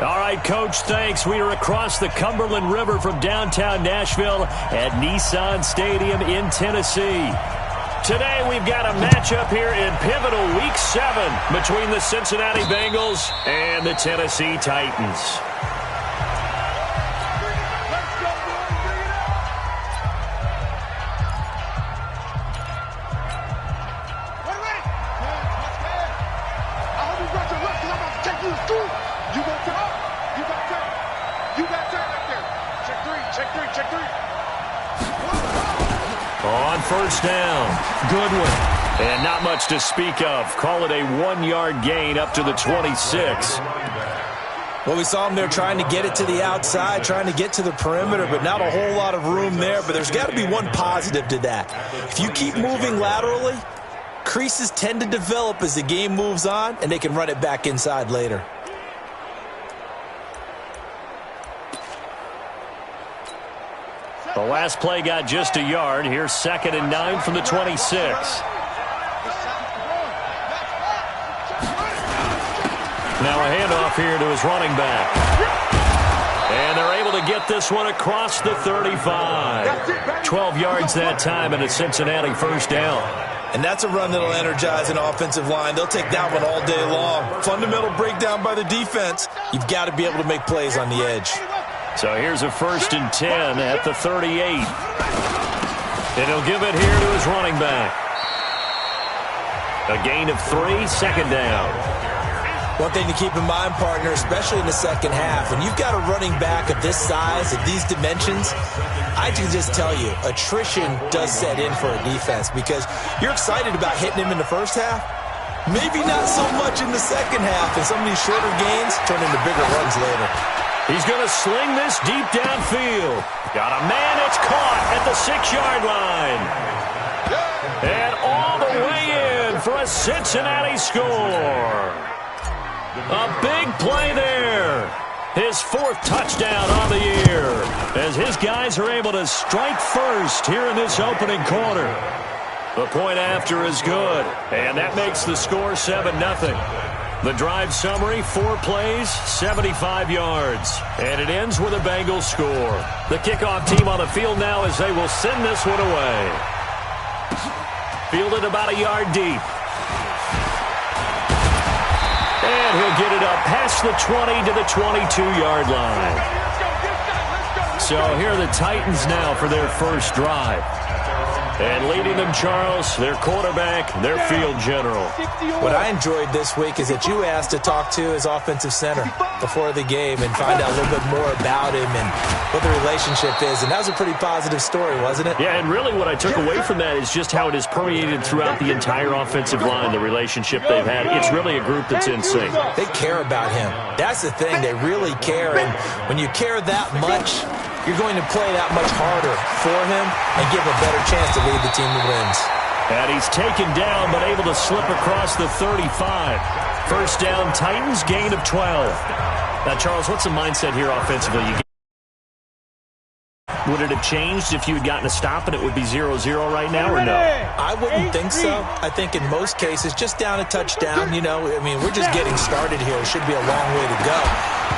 All right, Coach, thanks. We are across the Cumberland River from downtown Nashville at Nissan Stadium in Tennessee. Today we've got a matchup here in pivotal Week 7 between the Cincinnati Bengals and the Tennessee Titans. On first down, Goodwin. And not much to speak of. Call it a 1-yard gain up to the 26. Well, we saw him there trying to get it to the outside, trying to get to the perimeter, but not a whole lot of room there. But there's got to be one positive to that. If you keep moving laterally, creases tend to develop as the game moves on, and they can run it back inside later. The last play got just a yard. Here's 2nd and 9 from the 26. Now a handoff here to his running back. And they're able to get this one across the 35. 12 yards that time and a Cincinnati first down. And that's a run that'll energize an offensive line. They'll take that one all day long. Fundamental breakdown by the defense. You've got to be able to make plays on the edge. So here's a 1st and 10 at the 38. And he'll give it here to his running back. A gain of 3, 2nd down. One thing to keep in mind, partner, especially in the second half, when you've got a running back of this size, of these dimensions, I can just tell you, attrition does set in for a defense because you're excited about hitting him in the first half. Maybe not so much in the second half, and some of these shorter gains turn into bigger runs later. He's going to sling this deep downfield. Got a man that's caught at the 6-yard line. And all the way in for a Cincinnati score. A big play there. His 4th touchdown on the year as his guys are able to strike first here in this opening quarter. The point after is good, and that makes the score 7-0. The drive summary, 4 plays, 75 yards. And it ends with a Bengals score. The kickoff team on the field now as they will send this one away. Fielded about a yard deep. And he'll get it up past the 20 to the 22-yard line. So here are the Titans now for their first drive. And leading them, Charles, their quarterback, their field general. What I enjoyed this week is that you asked to talk to his offensive center before the game and find out a little bit more about him and what the relationship is. And that was a pretty positive story, wasn't it? Yeah, and really what I took away from that is just how it is permeated throughout the entire offensive line, the relationship they've had. It's really a group that's in sync. They care about him. That's the thing. They really care. And when you care that much, you're going to play that much harder for him and give a better chance to lead the team that wins. And he's taken down but able to slip across the 35. First down, Titans, gain of 12. Now, Charles, what's the mindset here offensively? Would it have changed if you had gotten a stop and it would be 0-0 right now or no? I wouldn't think so. I think in most cases, just down a touchdown, you know, I mean, we're just getting started here. It should be a long way to go.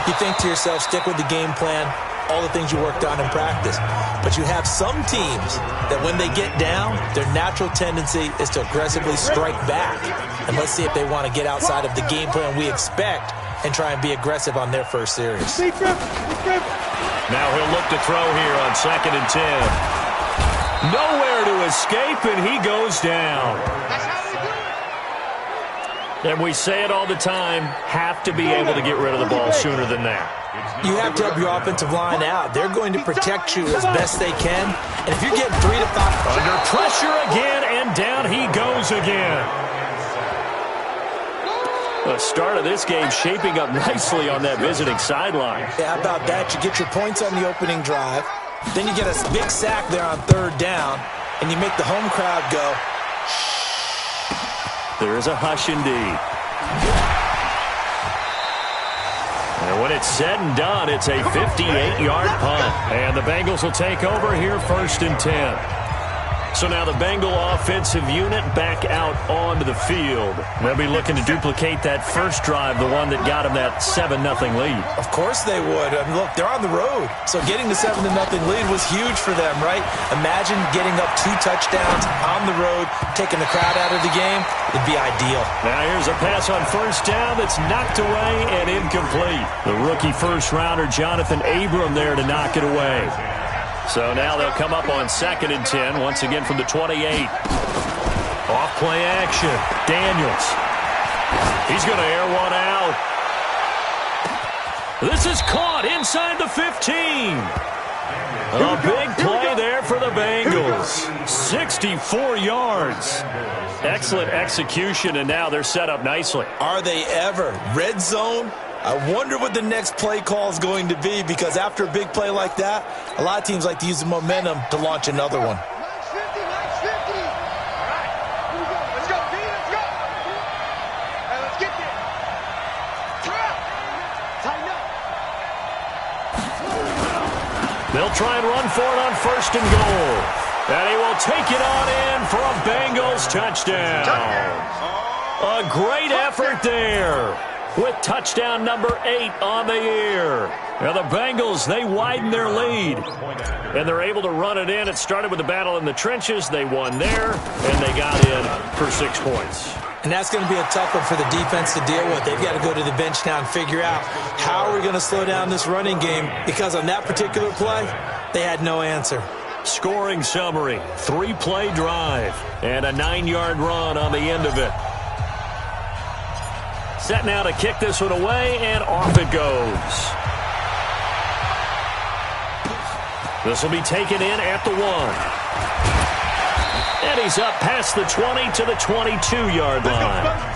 You think to yourself, stick with the game plan, all the things you worked on in practice. But you have some teams that when they get down, their natural tendency is to aggressively strike back. And let's see if they want to get outside of the game plan we expect and try and be aggressive on their first series. Now he'll look to throw here on 2nd and 10. Nowhere to escape, and he goes down. And we say it all the time, have to be able to get rid of the ball sooner than that. You have to help your offensive line out. They're going to protect you as best they can. And if you're getting 3 to 5... Under pressure again, and down he goes again. The start of this game shaping up nicely on that visiting sideline. Yeah, how about that? You get your points on the opening drive. Then you get a big sack there on 3rd down. And you make the home crowd go, shh. There is a hush indeed. And when it's said and done, it's a 58-yard punt. And the Bengals will take over here 1st and 10. So now the Bengal offensive unit back out onto the field. They'll be looking to duplicate that first drive, the one that got them that 7-0 lead. Of course they would. I mean, look, they're on the road. So getting the 7-0 lead was huge for them, right? Imagine getting up 2 touchdowns on the road, taking the crowd out of the game. It'd be ideal. Now here's a pass on first down that's knocked away and incomplete. The rookie first-rounder Jonathan Abram there to knock it away. So now they'll come up on 2nd and 10, once again from the 28. Off play action. Daniels. He's going to air one out. This is caught inside the 15. A big play there for the Bengals. 64 yards. Excellent execution, and now they're set up nicely. Are they ever? Red zone? I wonder what the next play call is going to be, because after a big play like that, a lot of teams like to use the momentum to launch another one. They'll try and run for it on 1st and goal. And he will take it on in for a Bengals touchdown. A great effort there, with touchdown number 8 on the year. Now the Bengals, they widen their lead, and they're able to run it in. It started with a battle in the trenches. They won there, and they got in for 6 points. And that's going to be a tough one for the defense to deal with. They've got to go to the bench now and figure out how are we going to slow down this running game, because on that particular play, they had no answer. Scoring summary, 3-play drive, and a 9-yard run on the end of it. Set now to kick this one away, and off it goes. This will be taken in at the 1. And he's up past the 20 to the 22-yard line.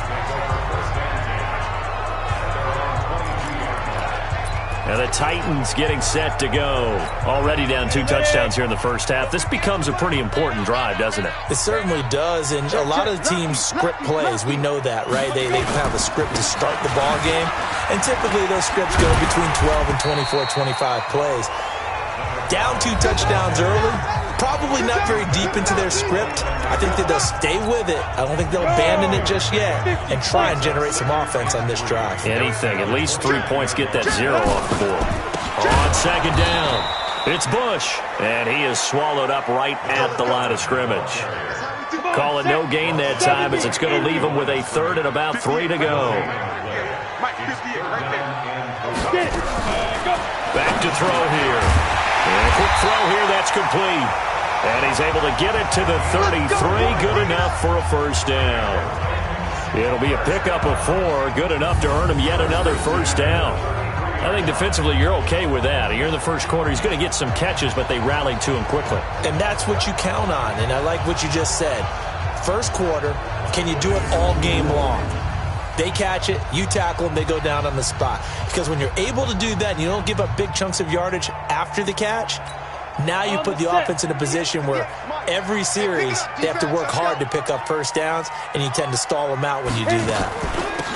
Now the Titans getting set to go. Already down 2 touchdowns here in the first half. This becomes a pretty important drive, doesn't it? It certainly does, and a lot of the teams script plays. We know that, right? They have a script to start the ball game, and typically those scripts go between 12 and 24, 25 plays. Down 2 touchdowns early, probably not very deep into their script. I think that they'll stay with it. I don't think they'll abandon it just yet and try and generate some offense on this drive. Anything. At least 3 points, get that 0 off the board. On 2nd down, it's Bush, and he is swallowed up right at the line of scrimmage. Call it no gain that time, as it's going to leave him with a 3rd and about 3 to go. Back to throw here. And a quick throw here, that's complete. And he's able to get it to the 33. Good enough for a first down. It'll be a pickup of 4. Good enough to earn him yet another first down. I think defensively you're okay with that. You're in the first quarter. He's going to get some catches, but they rallied to him quickly. And that's what you count on, and I like what you just said. First quarter, can you do it all game long? They catch it, you tackle them, they go down on the spot. Because when you're able to do that and you don't give up big chunks of yardage after the catch, now you put the offense in a position where every series they have to work hard to pick up first downs, and you tend to stall them out when you do that.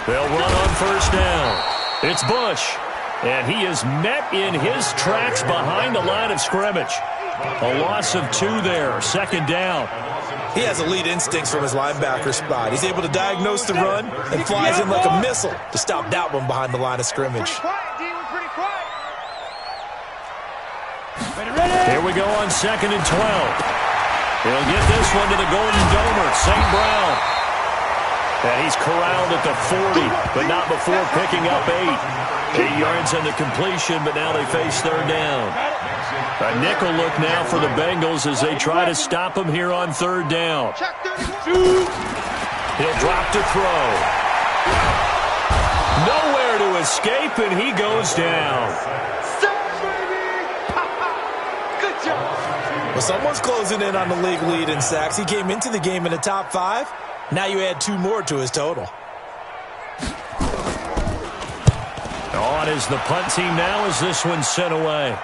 They'll run on first down. It's Bush, and he is met in his tracks behind the line of scrimmage. A loss of 2 there, 2nd down. He has elite instincts from his linebacker spot. He's able to diagnose the run and flies in like a missile to stop that one behind the line of scrimmage. Here we go on 2nd and 12. He'll get this one to the Golden Domer, St. Brown. And he's corralled at the 40, but not before picking up 8. 8 yards on the completion, but now they face 3rd down. A nickel look now for the Bengals as they try to stop him here on 3rd down. He'll drop to throw. Nowhere to escape, and he goes down. Well, someone's closing in on the league lead in sacks. He came into the game in the top 5. Now you add 2 more to his total. On is the punt team now as this one's sent away.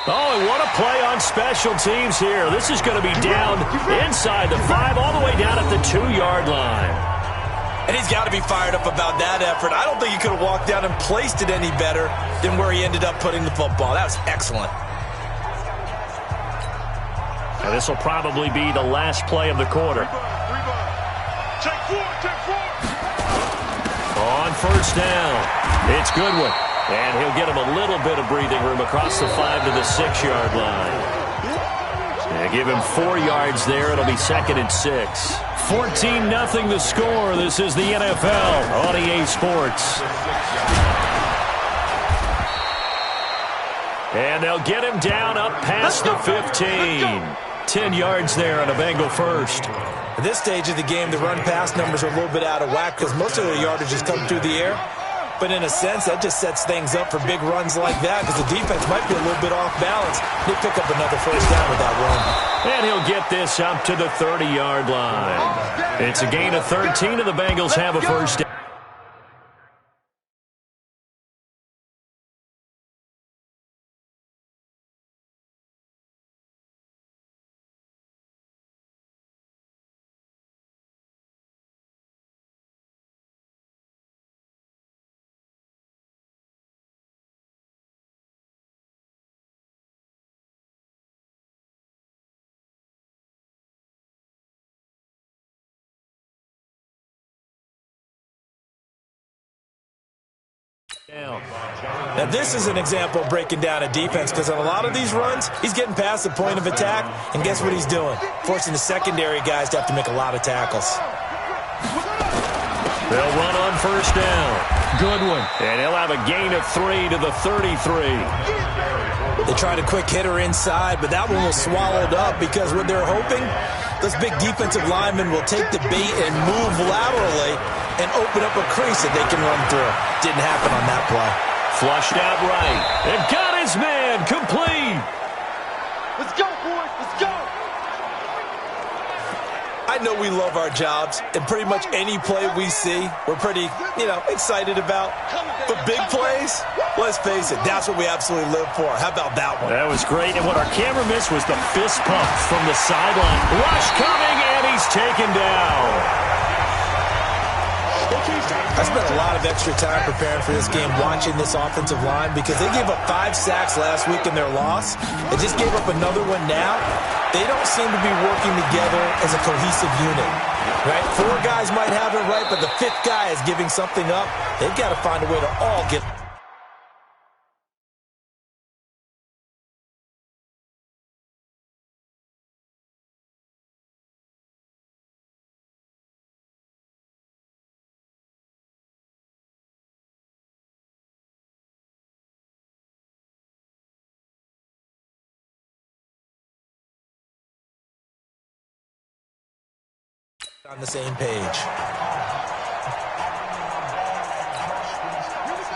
Oh, and what a play on special teams here. This is going to be down inside the 5, all the way down at the 2-yard line. And he's got to be fired up about that effort. I don't think he could have walked down and placed it any better than where he ended up putting the football. That was excellent. And this will probably be the last play of the quarter. Take four. On first down, it's Goodwin. And he'll get him a little bit of breathing room across the 5 to the 6-yard line. Give him 4 yards there. It'll be 2nd and 6. 14-0 the score. This is the NFL on EA Sports. And they'll get him down up past the 15. 10 yards there on a Bengal first. At this stage of the game, the run-pass numbers are a little bit out of whack because most of the yardage has come through the air. But in a sense, that just sets things up for big runs like that because the defense might be a little bit off balance. They pick up another first down with that run. And he'll get this up to the 30-yard line. It's a gain of 13, and the Bengals have a first down. Now, this is an example of breaking down a defense because on a lot of these runs, he's getting past the point of attack, and guess what he's doing? Forcing the secondary guys to have to make a lot of tackles. They'll run on first down. Goodwin. And he'll have a gain of 3 to the 33. They tried a quick hitter inside, but that one was swallowed up because what they're hoping, those big defensive linemen will take the bait and move laterally and open up a crease that they can run through. Didn't happen on that play. Flushed out right. And got his man. Complete. Let's go, boys. Let's go. I know we love our jobs, and pretty much any play we see, we're pretty, excited about. But big plays, let's face it, that's what we absolutely live for. How about that one? That was great, and what our camera missed was the fist pump from the sideline. Rush coming, and he's taken down. I spent a lot of extra time preparing for this game watching this offensive line because they gave up 5 sacks last week in their loss. They just gave up another one now. They don't seem to be working together as a cohesive unit, right? 4 guys might have it right, but the 5th guy is giving something up. They've got to find a way to all get... on the same page.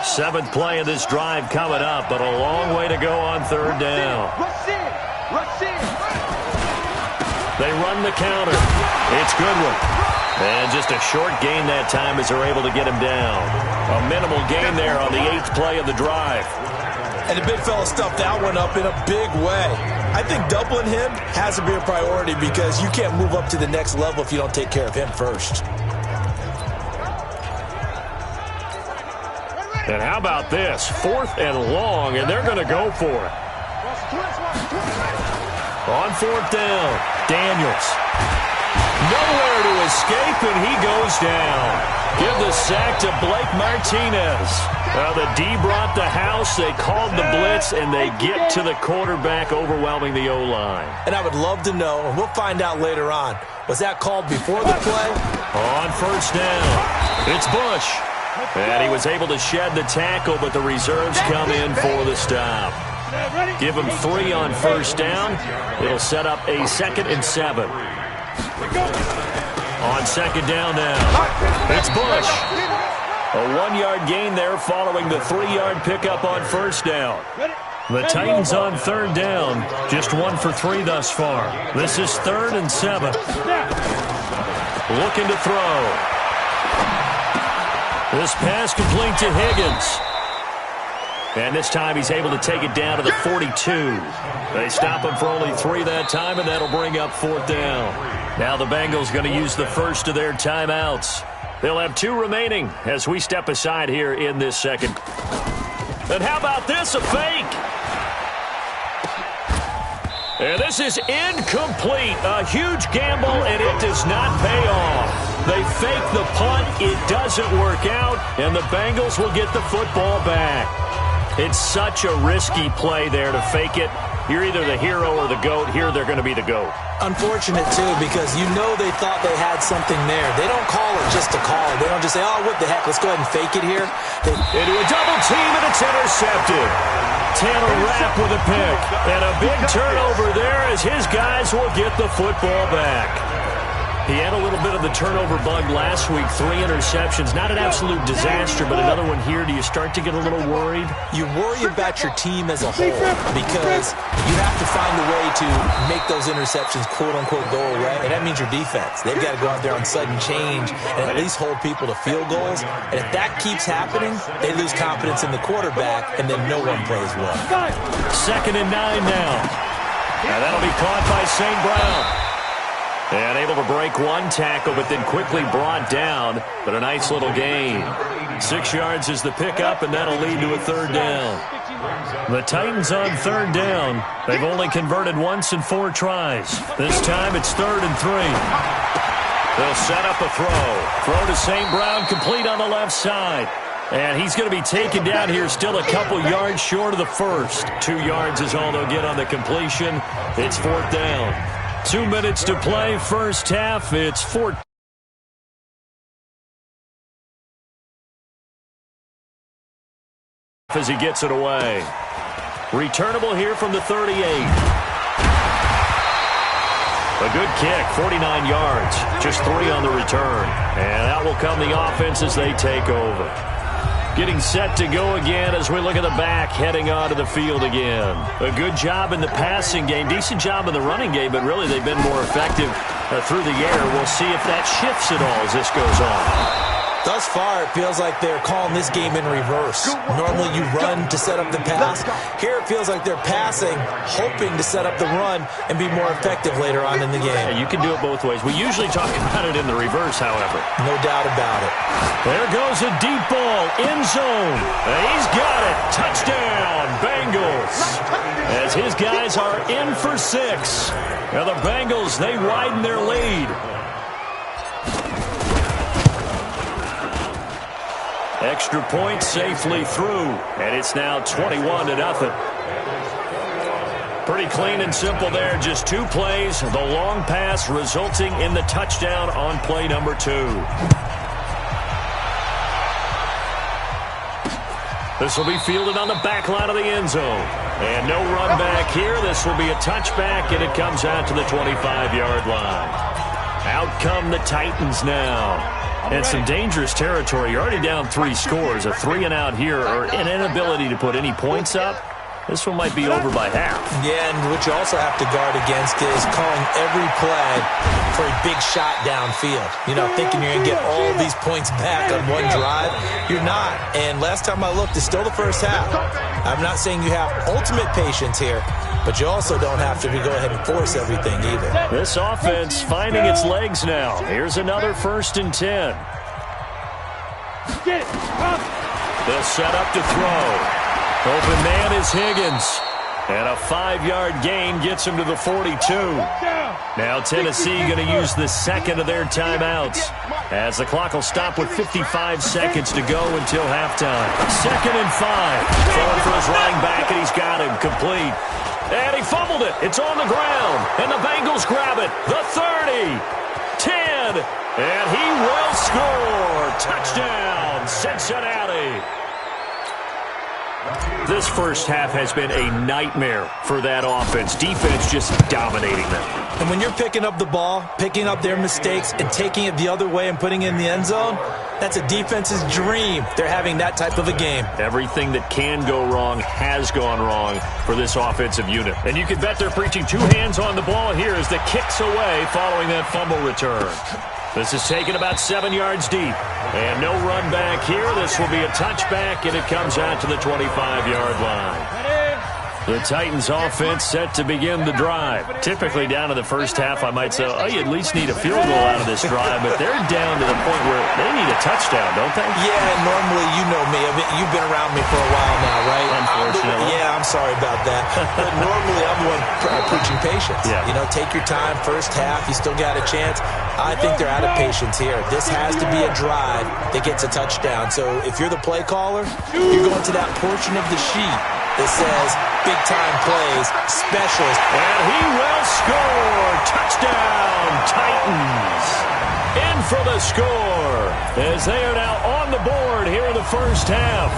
7th play of this drive coming up, but a long way to go on 3rd down. Rush in. They run the counter. It's Goodwin. And just a short gain that time as they're able to get him down. A minimal gain there on the 8th play of the drive. And the big fella stuffed that one up in a big way. I think doubling him has to be a priority because you can't move up to the next level if you don't take care of him first. And how about this? 4th and long, and they're going to go for it. On 4th down, Daniels. Nowhere to escape, and he goes down. Give the sack to Blake Martinez. Well, the D brought the house. They called the blitz, and they get to the quarterback, overwhelming the O-line. And I would love to know, and we'll find out later on, was that called before the play? On first down, it's Bush. And he was able to shed the tackle, but the reserves come in for the stop. Give him 3 on first down. It'll set up a 2nd and 7. On 2nd down now, it's Bush. A 1-yard gain there following the 3-yard pickup on first down. The Titans on 3rd down, just 1 for 3 thus far. This is 3rd and 7. Looking to throw. This pass complete to Higgins. And this time he's able to take it down to the 42. They stop him for only 3 that time, and that'll bring up 4th down. Now the Bengals going to use the first of their timeouts. They'll have 2 remaining as we step aside here in this second. And how about this, a fake? And this is incomplete. A huge gamble, and it does not pay off. They fake the punt. It doesn't work out, and the Bengals will get the football back. It's such a risky play there to fake it. You're either the hero or the GOAT. Here, they're going to be the GOAT. Unfortunate, too, because you know they thought they had something there. They don't call it just to call it. They don't just say, oh, what the heck, let's go ahead and fake it here. Into a double team, and it's intercepted. Taylor Rapp with a pick. And a big turnover there as his guys will get the football back. He had a little bit of the turnover bug last week, 3 interceptions. Not an absolute disaster, but another one here. Do you start to get a little worried? You worry about your team as a whole because you have to find a way to make those interceptions, quote-unquote, go away, and that means your defense. They've got to go out there on sudden change and at least hold people to field goals. And if that keeps happening, they lose confidence in the quarterback, and then no one plays well. 2nd and 9 now. And that'll be caught by St. Brown. And able to break one tackle, but then quickly brought down. But a nice little gain. 6 yards is the pickup, and that'll lead to a 3rd down. The Titans on 3rd down. They've only converted once in 4 tries. This time it's 3rd and 3. They'll set up a throw. Throw to St. Brown, complete on the left side. And he's going to be taken down here, still a couple yards short of the first. 2 yards is all they'll get on the completion. It's 4th down. 2 minutes to play, first half. It's 4. As he gets it away. Returnable here from the 38. A good kick, 49 yards. Just 3 on the return. And that will come the offense as they take over. Getting set to go again as we look at the back, heading onto the field again. A good job in the passing game, decent job in the running game, but really they've been more effective through the air. We'll see if that shifts at all as this goes on. Thus far, it feels like they're calling this game in reverse. Normally you run to set up the pass. Here it feels like they're passing, hoping to set up the run and be more effective later on in the game. Yeah, you can do it both ways. We usually talk about it in the reverse, however. No doubt about it. There goes a deep ball, end zone. He's got it. Touchdown, Bengals. As his guys are in for 6. Now the Bengals, they widen their lead. Extra point safely through, and it's now 21-0. Pretty clean and simple there. Just 2 plays. The long pass resulting in the touchdown on play number 2. This will be fielded on the back line of the end zone. And no run back here. This will be a touchback, and it comes out to the 25-yard line. Out come the Titans now. And some dangerous territory. You're already down 3 scores. A 3-and-out here, or an inability to put any points up. This one might be over by half. Yeah, and what you also have to guard against is calling every play for a big shot downfield. You know, thinking you're going to get all these points back on one drive. You're not. And last time I looked, it's still the first half. I'm not saying you have ultimate patience here, but you also don't have to go ahead and force everything either. This offense finding its legs now. Here's another 1st and 10. They'll set up to throw. Open man is Higgins. And a 5-yard gain gets him to the 42. Now Tennessee going to use the second of their timeouts as the clock will stop with 55 seconds to go until halftime. 2nd and 5. Throwing for his running back, and he's got him complete. And he fumbled it. It's on the ground. And the Bengals grab it. The 30. 10. And he will score. Touchdown, Cincinnati. This first half has been a nightmare for that offense. Defense just dominating them. And when you're picking up the ball, picking up their mistakes, and taking it the other way and putting it in the end zone, that's a defense's dream. They're having that type of a game. Everything that can go wrong has gone wrong for this offensive unit. And you can bet they're preaching 2 hands on the ball here as the kick's away following that fumble return. This is taken about 7 yards deep. And no run back here. This will be a touchback, and it comes out to the 25-yard line. The Titans offense set to begin the drive. Typically down to the first half, I might say, oh, you at least need a field goal out of this drive, but they're down to the point where they need a touchdown, don't they? Yeah, normally, you know me. I mean, you've been around me for a while now, right? Unfortunately. Yeah, I'm sorry about that. But normally, I'm the one preaching patience. Yeah. You know, take your time, first half, you still got a chance. I think they're out of patience here. This has to be a drive that gets a touchdown. So if you're the play caller, you're going to that portion of the sheet that says big-time plays, specials. And he will score. Touchdown, Titans. In for the score as they are now on the board here in the first half.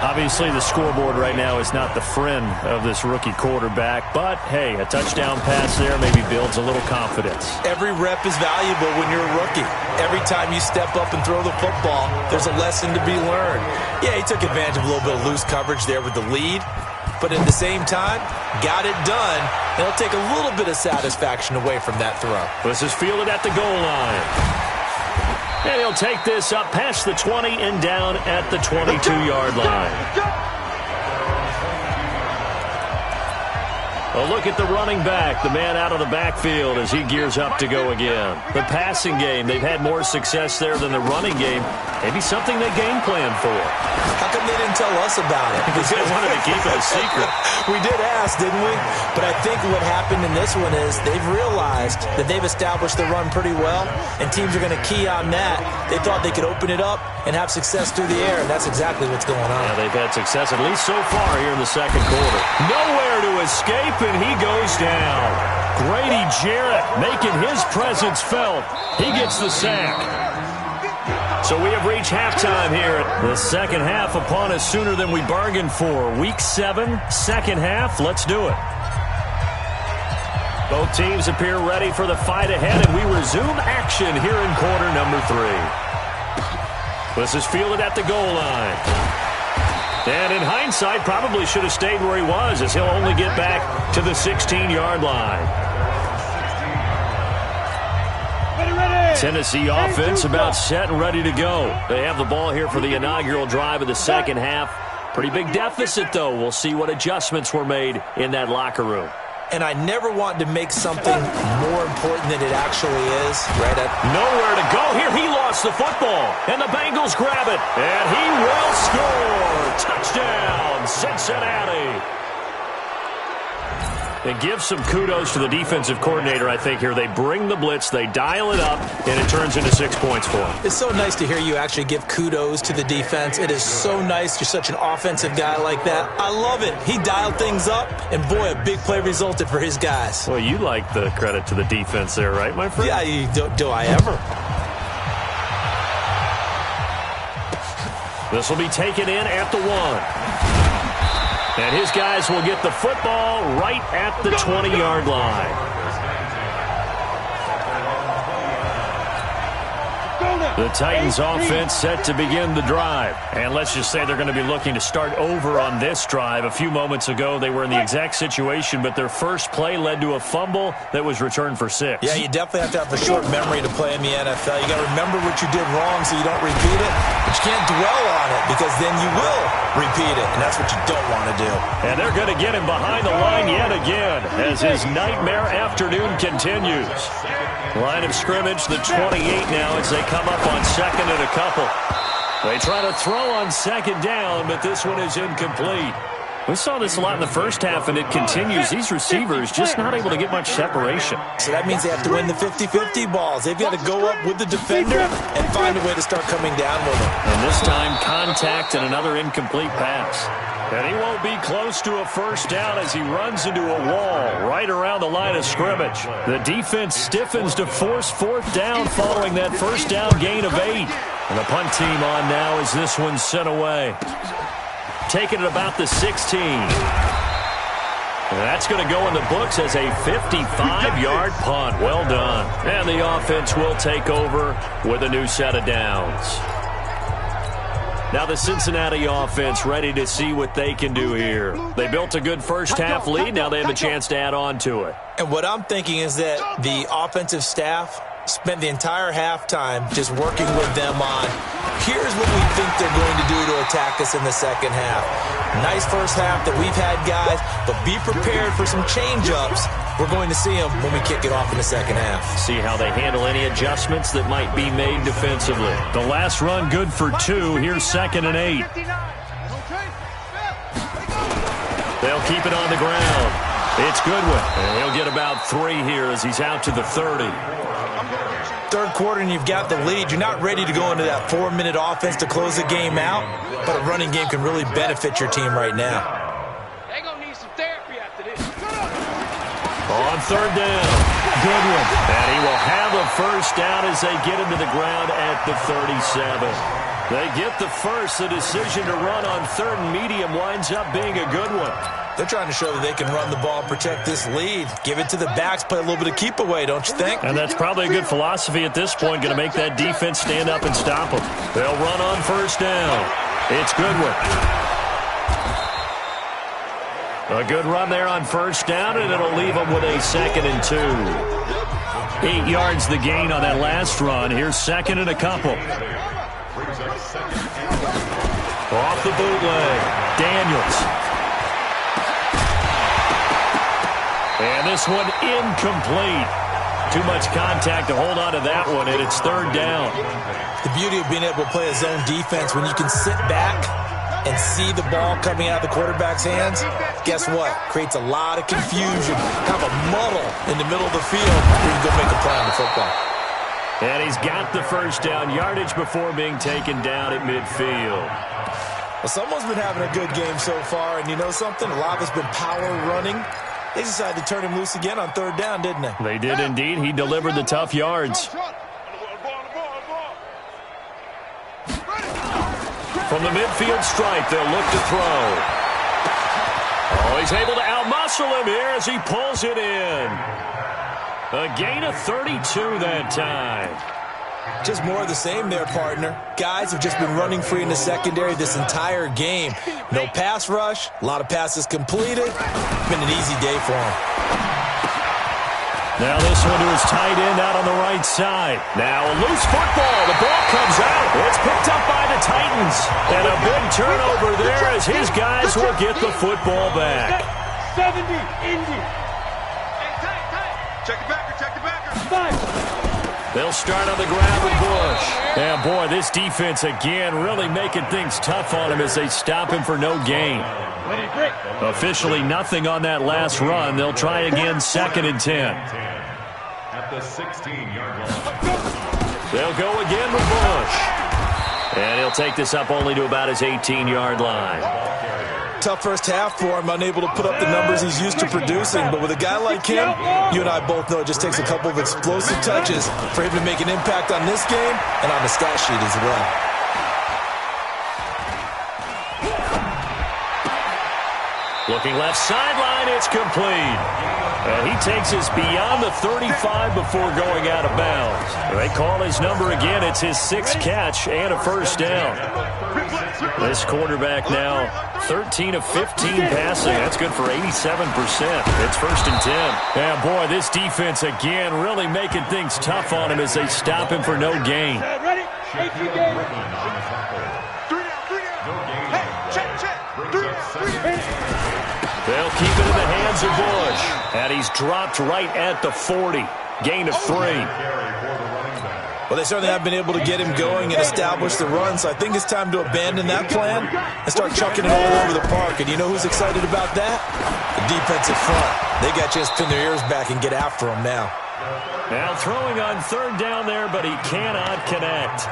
Obviously, the scoreboard right now is not the friend of this rookie quarterback, but, hey, a touchdown pass there maybe builds a little confidence. Every rep is valuable when you're a rookie. Every time you step up and throw the football, there's a lesson to be learned. Yeah, he took advantage of a little bit of loose coverage there with the lead, but at the same time, got it done. It'll take a little bit of satisfaction away from that throw. This is fielded at the goal line. And he'll take this up past the 20 and down at the 22-yard line. A look at the running back, the man out of the backfield as he gears up to go again. The passing game, they've had more success there than the running game. Maybe something they game plan for. How come they didn't tell us about it? Because they wanted to keep it a secret. We did ask, didn't we? But I think what happened in this one is they've realized that they've established the run pretty well, and teams are going to key on that. They thought they could open it up and have success through the air, and that's exactly what's going on. Yeah, they've had success, at least so far here in the second quarter. Nowhere to escape, and he goes down. Grady Jarrett making his presence felt. He gets the sack. So we have reached halftime here. The second half upon us sooner than we bargained for. Week 7, second half. Let's do it. Both teams appear ready for the fight ahead, and we resume action here in quarter number 3. This is fielded at the goal line. And in hindsight, probably should have stayed where he was, as he'll only get back to the 16-yard line. Tennessee offense about set and ready to go. They have the ball here for the inaugural drive of the second half. Pretty big deficit, though. We'll see what adjustments were made in that locker room. And I never want to make something more important than it actually is. Right at nowhere to go here. He lost the football, and the Bengals grab it, and he will score. Touchdown, Cincinnati. And give some kudos to the defensive coordinator, I think, here. They bring the blitz, they dial it up, and it turns into 6 points for them. It's so nice to hear you actually give kudos to the defense. It is so nice. You're such an offensive guy like that. I love it. He dialed things up, and boy, a big play resulted for his guys. Well, you like the credit to the defense there, right, my friend? Yeah, do I ever? This will be taken in at the 1. And his guys will get the football right at the 20-yard line. The Titans offense set to begin the drive. And let's just say they're going to be looking to start over on this drive. A few moments ago, they were in the exact situation, but their first play led to a fumble that was returned for 6. Yeah, you definitely have to have a short memory to play in the NFL. You got to remember what you did wrong so you don't repeat it, but you can't dwell on it because then you will repeat it, and that's what you don't want to do. And they're going to get him behind the line yet again as his nightmare afternoon continues. Line of scrimmage, the 28 now as they come up on second and a couple. They try to throw on second down, but this one is incomplete. We saw this a lot in the first half, and it continues. These receivers just not able to get much separation. So that means they have to win the 50-50 balls. They've got to go up with the defender and find a way to start coming down with them. And this time, contact and another incomplete pass. And he won't be close to a first down as he runs into a wall right around the line of scrimmage. The defense stiffens to force fourth down following that first down gain of 8. And the punt team on now as this one's sent away. Taking it about the 16. And that's going to go in the books as a 55-yard punt. Well done. And the offense will take over with a new set of downs. Now the Cincinnati offense ready to see what they can do here. They built a good first half lead. Now they have a chance to add on to it. And what I'm thinking is that the offensive staff spent the entire halftime just working with them on Here's what we think they're going to do to attack us in the second half. Nice first half that we've had, guys, but be prepared for some change-ups. We're going to see them when we kick it off in the second half. See how they handle any adjustments that might be made defensively. The last run good for 2. Here's 2nd and 8. They'll keep it on the ground. It's Goodwin, and he'll get about 3 here as he's out to the 30. Third quarter and you've got the lead. You're not ready to go into that 4-minute offense to close the game out, but a running game can really benefit your team right now. They're going to need some therapy after this. On 3rd down, Goodwin. And he will have a first down as they get him to the ground at the 37. They get the first. The decision to run on 3rd and medium winds up being a good one. They're trying to show that they can run the ball and protect this lead. Give it to the backs, play a little bit of keep away, don't you think? And that's probably a good philosophy at this point, going to make that defense stand up and stop them. They'll run on 1st down. It's Goodwin. A good run there on 1st down, and it'll leave them with a 2nd and 2. 8 yards the gain on that last run. Here's 2nd and a couple. Off the bootleg, Daniels. And this one incomplete. Too much contact to hold on to that one, and it's 3rd down. The beauty of being able to play a zone defense, when you can sit back and see the ball coming out of the quarterback's hands, guess what? Creates a lot of confusion, kind of a muddle in the middle of the field where you can go make a play on the football. And he's got the first down yardage before being taken down at midfield. Well, someone's been having a good game so far, and you know something? A lot of it's been power running. They decided to turn him loose again on 3rd down, didn't they? They did indeed. He delivered the tough yards. From the midfield stripe, they'll look to throw. Oh, he's able to outmuscle him here as he pulls it in. A gain of 32 that time. Just more of the same there, partner. Guys have just been running free in the secondary this entire game. No pass rush, a lot of passes completed. Been an easy day for them. Now this one to his tight end out on the right side. Now a loose football. The ball comes out. It's picked up by the Titans. And a big turnover there as his guys will get the football back. 70, Indy. Check the backer, check the backer. 5. They'll start on the ground with Bush. And boy, this defense again really making things tough on him as they stop him for no gain. Officially nothing on that last run. They'll try again 2nd and 10. At the 16-yard line. They'll go again with Bush. And he'll take this up only to about his 18-yard line. Tough first half for him, unable to put up the numbers he's used to producing. But with a guy like him, you and I both know it just takes a couple of explosive touches for him to make an impact on this game and on the stat sheet as well. Looking left sideline, it's complete. And he takes us beyond the 35 before going out of bounds. They call his number again. It's his 6th catch and a first down. This quarterback now 13 of 15 passing. That's good for 87%. It's 1st and 10. And boy, this defense again really making things tough on him as they stop him for no gain. Ready? 3 down. Hey, check. 3 down. They'll keep it in the hands of Bush. And he's dropped right at the 40. Gain of 3. Well, they certainly have been able to get him going and establish the run, so I think it's time to abandon that plan and start chucking it all over the park. And you know who's excited about that? The defensive front. They got to just pin their ears back and get after him now. Now throwing on 3rd down there, but he cannot connect.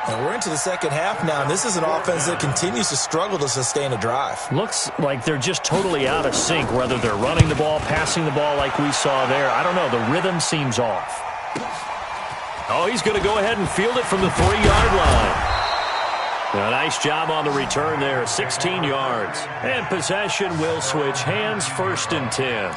And we're into the second half now, and this is an offense that continues to struggle to sustain a drive. Looks like they're just totally out of sync, whether they're running the ball, passing the ball like we saw there. I don't know. The rhythm seems off. Oh, he's going to go ahead and field it from the 3-yard line. A nice job on the return there, 16 yards. And possession will switch hands, 1st and 10.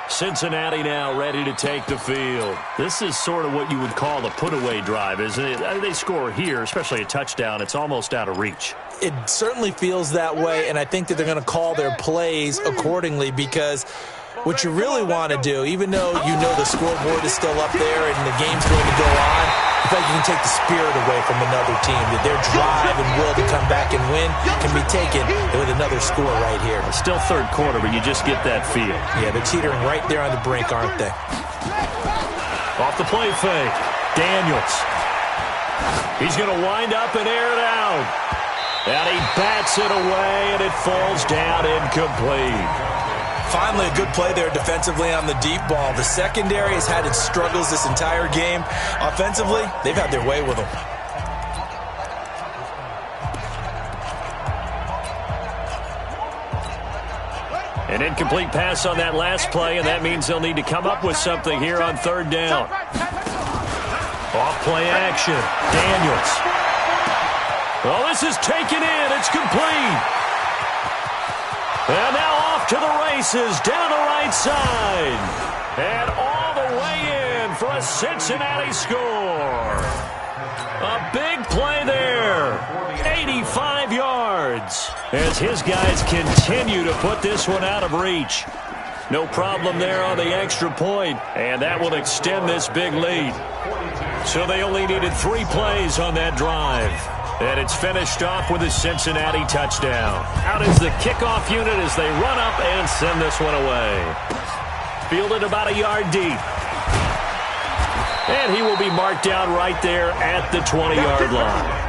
Cincinnati now ready to take the field. This is sort of what you would call a put-away drive, isn't it? They score here, especially a touchdown. It's almost out of reach. It certainly feels that way, and I think that they're going to call their plays accordingly because what you really want to do, even though you know the scoreboard is still up there and the game's going to go on, if feel like you can take the spirit away from another team, that their drive and will to come back and win can be taken with another score right here. Still third quarter, but you just get that feel. Yeah, they're teetering right there on the brink, aren't they? Off the play fake, Daniels. He's going to wind up and air it out. And he bats it away, and it falls down incomplete. Finally, a good play there defensively on the deep ball. The secondary has had its struggles this entire game. Offensively, they've had their way with them. An incomplete pass on that last play, and that means they'll need to come up with something here on third down. Off play action, Daniels. Well, this is taken in. It's complete. And now off to the races, down the right side. And all the way in for a Cincinnati score. A big play there. 85 yards. As his guys continue to put this one out of reach. No problem there on the extra point. And that will extend this big lead. So they only needed 3 plays on that drive. And it's finished off with a Cincinnati touchdown. Out is the kickoff unit as they run up and send this one away. Fielded about a yard deep. And he will be marked down right there at the 20-yard line.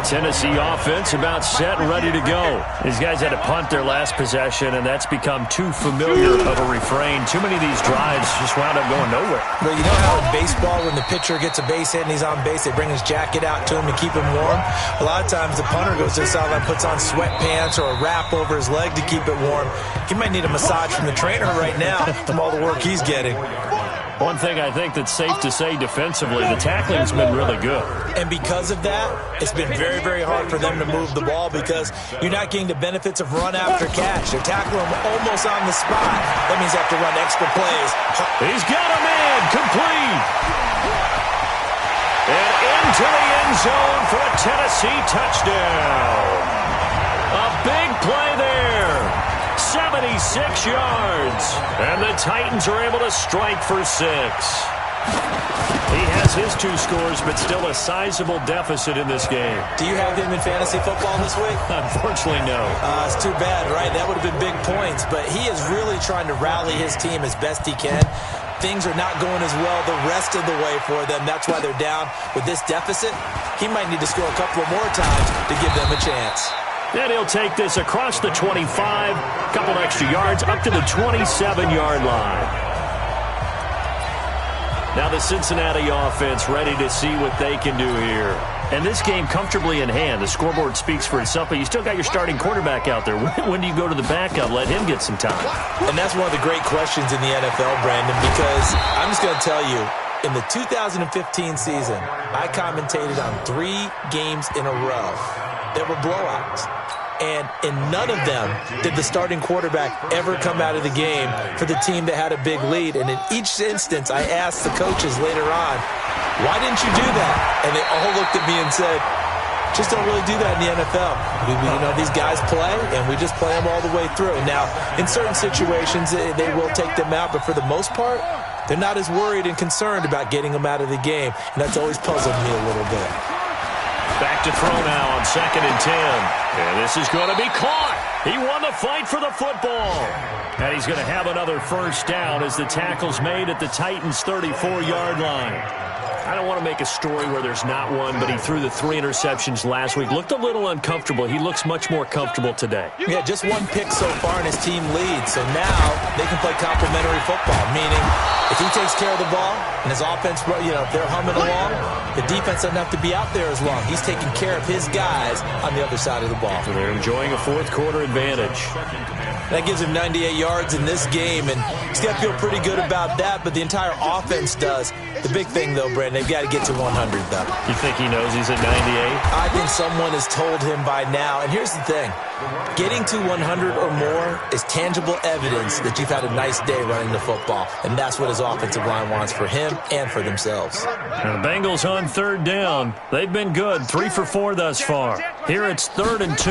Tennessee offense about set and ready to go. These guys had to punt their last possession, and that's become too familiar of a refrain. Too many of these drives just wound up going nowhere. Well, you know how in baseball, when the pitcher gets a base hit and he's on base, they bring his jacket out to him to keep him warm? A lot of times the punter goes to the sideline, puts on sweatpants or a wrap over his leg to keep it warm. He might need a massage from the trainer right now from all the work he's getting. One thing I think that's safe to say defensively, the tackling's been really good. And because of that, it's been very, very hard for them to move the ball because you're not getting the benefits of run after catch. They're tackling him almost on the spot. That means they have to run extra plays. He's got a man, complete. And into the end zone for a Tennessee touchdown. A big play there. 76 yards. And the Titans are able to strike for 6. He has his 2 scores, but still a sizable deficit in this game. Do you have him in fantasy football this week? Unfortunately, no. It's too bad, right? That would have been big points. But he is really trying to rally his team as best he can. Things are not going as well the rest of the way for them. That's why they're down with this deficit. He might need to score a couple of more times to give them a chance. And he'll take this across the 25, couple extra yards, up to the 27-yard line. Now the Cincinnati offense ready to see what they can do here. And this game comfortably in hand. The scoreboard speaks for itself, but you still got your starting quarterback out there. When do you go to the backup? Let him get some time. And that's one of the great questions in the NFL, Brandon, because I'm just going to tell you, in the 2015 season, I commentated on 3 games in a row that were blowouts. And in none of them did the starting quarterback ever come out of the game for the team that had a big lead. And in each instance, I asked the coaches later on, why didn't you do that? And they all looked at me and said, just don't really do that in the NFL. You know, these guys play, and we just play them all the way through. Now, in certain situations, they will take them out, but for the most part, they're not as worried and concerned about getting them out of the game. And that's always puzzled me a little bit. Back to throw now on 2nd and 10. And this is going to be caught. He won the fight for the football. And he's going to have another first down as the tackle's made at the Titans' 34-yard line. I don't want to make a story where there's not one, but he threw the 3 interceptions last week. Looked a little uncomfortable. He looks much more comfortable today. Yeah, just 1 pick so far and his team leads. So now they can play complementary football, meaning if he takes care of the ball and his offense, you know, if they're humming along, the defense doesn't have to be out there as long. He's taking care of his guys on the other side of the ball. So they're enjoying a 4th quarter advantage. That gives him 98 yards in this game, and he's got to feel pretty good about that, but the entire offense does. The big thing, though, Brandon, they've got to get to 100, though. You think he knows he's at 98? I think someone has told him by now. And here's the thing. Getting to 100 or more is tangible evidence that you've had a nice day running the football, and that's what his offensive line wants for him and for themselves. Now the Bengals on 3rd down. They've been good, 3 for 4 thus far. Here it's 3rd and 2.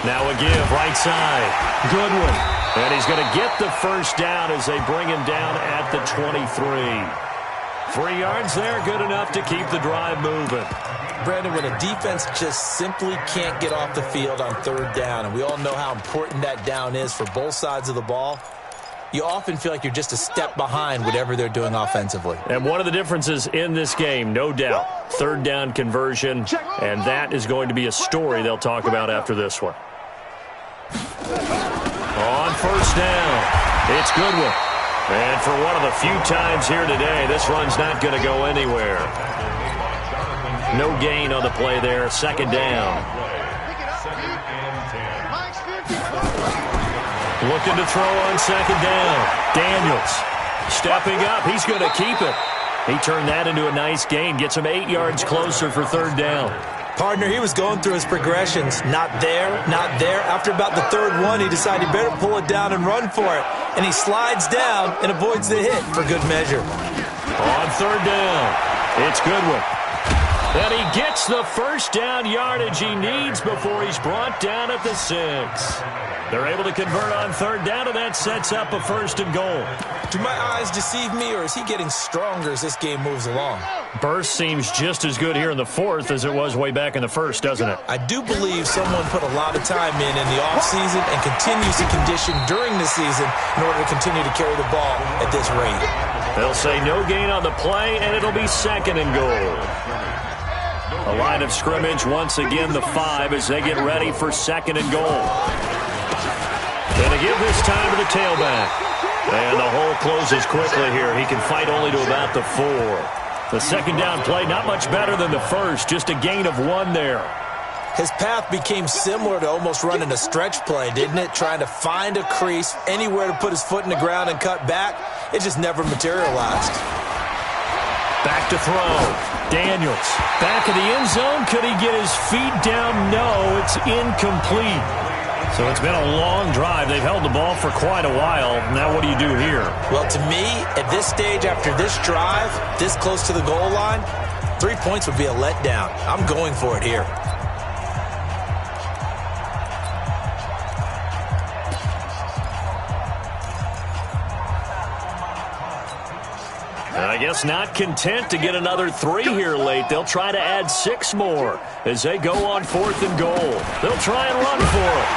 Now a give, right side. Goodwin. And he's going to get the first down as they bring him down at the 23. 3 yards there, good enough to keep the drive moving. Brandon, when a defense just simply can't get off the field on 3rd down, and we all know how important that down is for both sides of the ball, you often feel like you're just a step behind whatever they're doing offensively. And one of the differences in this game, no doubt, 3rd down conversion, and that is going to be a story they'll talk about after this one. On 1st down, it's Goodwin. And for one of the few times here today, this run's not going to go anywhere. No gain on the play there, 2nd down. Looking to throw on 2nd down. Daniels stepping up. He's going to keep it. He turned that into a nice gain. Gets him 8 yards closer for 3rd down. Partner, he was going through his progressions. Not there, not there. After about the 3rd one, he decided he better pull it down and run for it. And he slides down and avoids the hit for good measure. On 3rd down, it's Goodwin. And he gets the 1st down yardage he needs before he's brought down at the 6. They're able to convert on 3rd down, and that sets up a 1st and goal. Do my eyes deceive me, or is he getting stronger as this game moves along? Burst seems just as good here in the 4th as it was way back in the 1st, doesn't it? I do believe someone put a lot of time in the offseason and continues to condition during the season in order to continue to carry the ball at this rate. They'll say no gain on the play, and it'll be 2nd and goal. A line of scrimmage once again, the 5, as they get ready for 2nd and goal. And to give this time to the tailback. And the hole closes quickly here. He can fight only to about the 4. The 2nd down play, not much better than the 1st, just a gain of 1 there. His path became similar to almost running a stretch play, didn't it? Trying to find a crease, anywhere to put his foot in the ground and cut back. It just never materialized. Back to throw. Daniels, back of the end zone. Could he get his feet down? No, it's incomplete. So it's been a long drive. They've held the ball for quite a while. Now what do you do here? Well, to me, at this stage, after this drive, this close to the goal line, 3 points would be a letdown. I'm going for it here. I guess not content to get another 3 here late. They'll try to add 6 more as they go on 4th and goal. They'll try and run for it.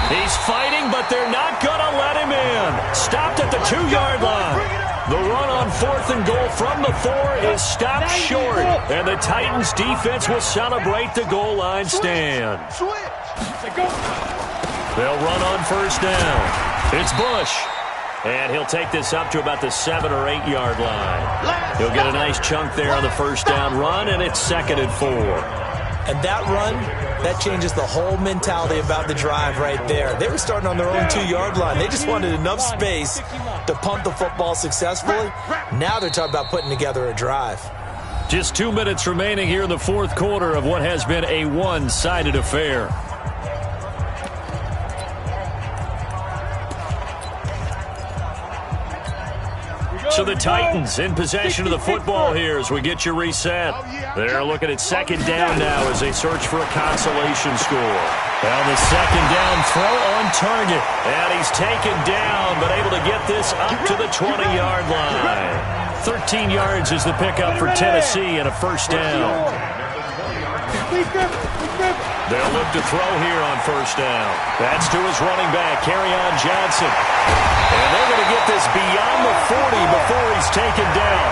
He's fighting, but they're not going to let him in. Stopped at the 2-yard line. The run on 4th and goal from the 4 is stopped short, and the Titans defense will celebrate the goal line stand. They'll run on 1st down. It's Bush. And he'll take this up to about the 7 or 8 yard line. He'll get a nice chunk there on the 1st down run, and it's 2nd and 4. And that run, that changes the whole mentality about the drive right there. They were starting on their own 2-yard line. They just wanted enough space to punt the football successfully. Now they're talking about putting together a drive. Just 2 minutes remaining here in the 4th quarter of what has been a one-sided affair. So the Titans in possession of the football here as we get you reset. They're looking at 2nd down now as they search for a consolation score. Well, the 2nd down throw on target. And he's taken down, but able to get this up to the 20-yard line. 13 yards is the pickup for Tennessee and a 1st down. They'll look to throw here on 1st down. That's to his running back, Kerryon Johnson. And they're going to get this beyond the 40 before he's taken down.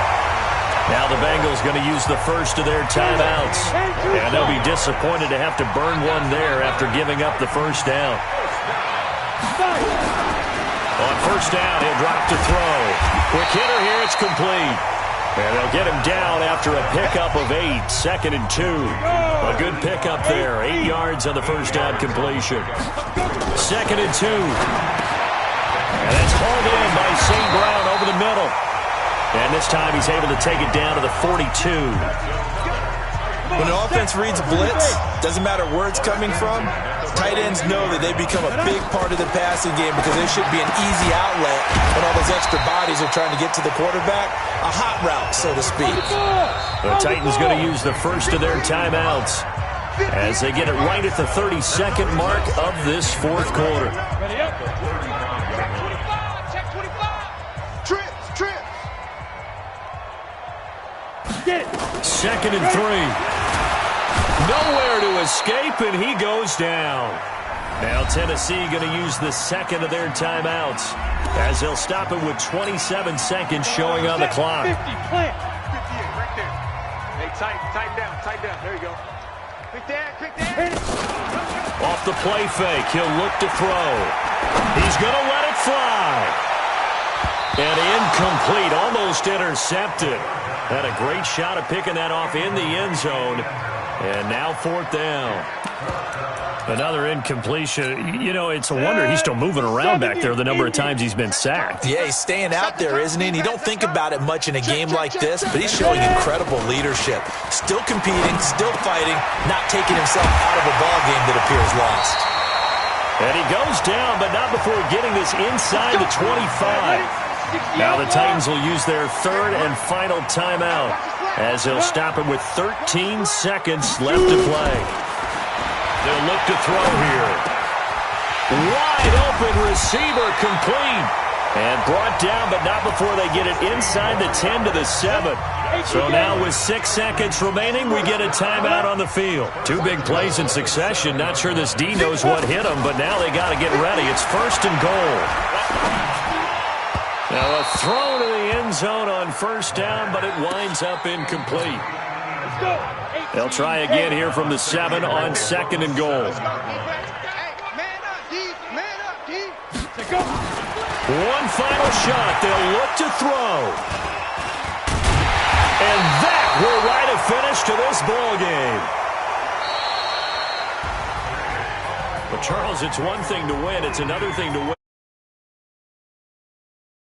Now the Bengals going to use the first of their timeouts. And they'll be disappointed to have to burn one there after giving up the 1st down. On 1st down, he'll drop to throw. Quick hitter here, it's complete. And they'll get him down after a pickup of 8, 2nd and 2. A good pickup there, 8 yards on the 1st down completion. 2nd and 2. And that's hauled in by St. Brown over the middle. And this time he's able to take it down to the 42. When an offense reads blitz, doesn't matter where it's coming from, tight ends know that they become a big part of the passing game because they should be an easy outlet when all those extra bodies are trying to get to the quarterback. A hot route, so to speak. The Titans going to use the first of their timeouts as they get it right at the 32nd mark of this 4th quarter. 2nd and 3. Nowhere to escape, and he goes down. Now Tennessee going to use the second of their timeouts as they'll stop it with 27 seconds showing on the clock. 50, plant. 58, right there. Hey, tighten down. There you go. Quick down. Off the play fake, he'll look to throw. He's going to let it fly. And incomplete, almost intercepted. Had a great shot at picking that off in the end zone. And now 4th down. Another incompletion. You know, it's a wonder he's still moving around back there the number of times he's been sacked. Yeah, he's staying out there, isn't he? And you don't think about it much in a game like this, but he's showing incredible leadership. Still competing, still fighting, not taking himself out of a ball game that appears lost. And he goes down, but not before getting this inside the 25. Now the Titans will use their 3rd and final timeout as they'll stop it with 13 seconds left to play. They'll look to throw here. Wide open receiver, complete. And brought down, but not before they get it inside the 10 to the 7. So now with 6 seconds remaining, we get a timeout on the field. 2 big plays in succession. Not sure this D knows what hit them, but now they got to get ready. It's 1st and goal. Now a throw to the end zone on 1st down, but it winds up incomplete. They'll try again here from the 7 on 2nd and goal. One final shot. They'll look to throw. And that will write a finish to this ball game. But Charles, it's one thing to win. It's another thing to win.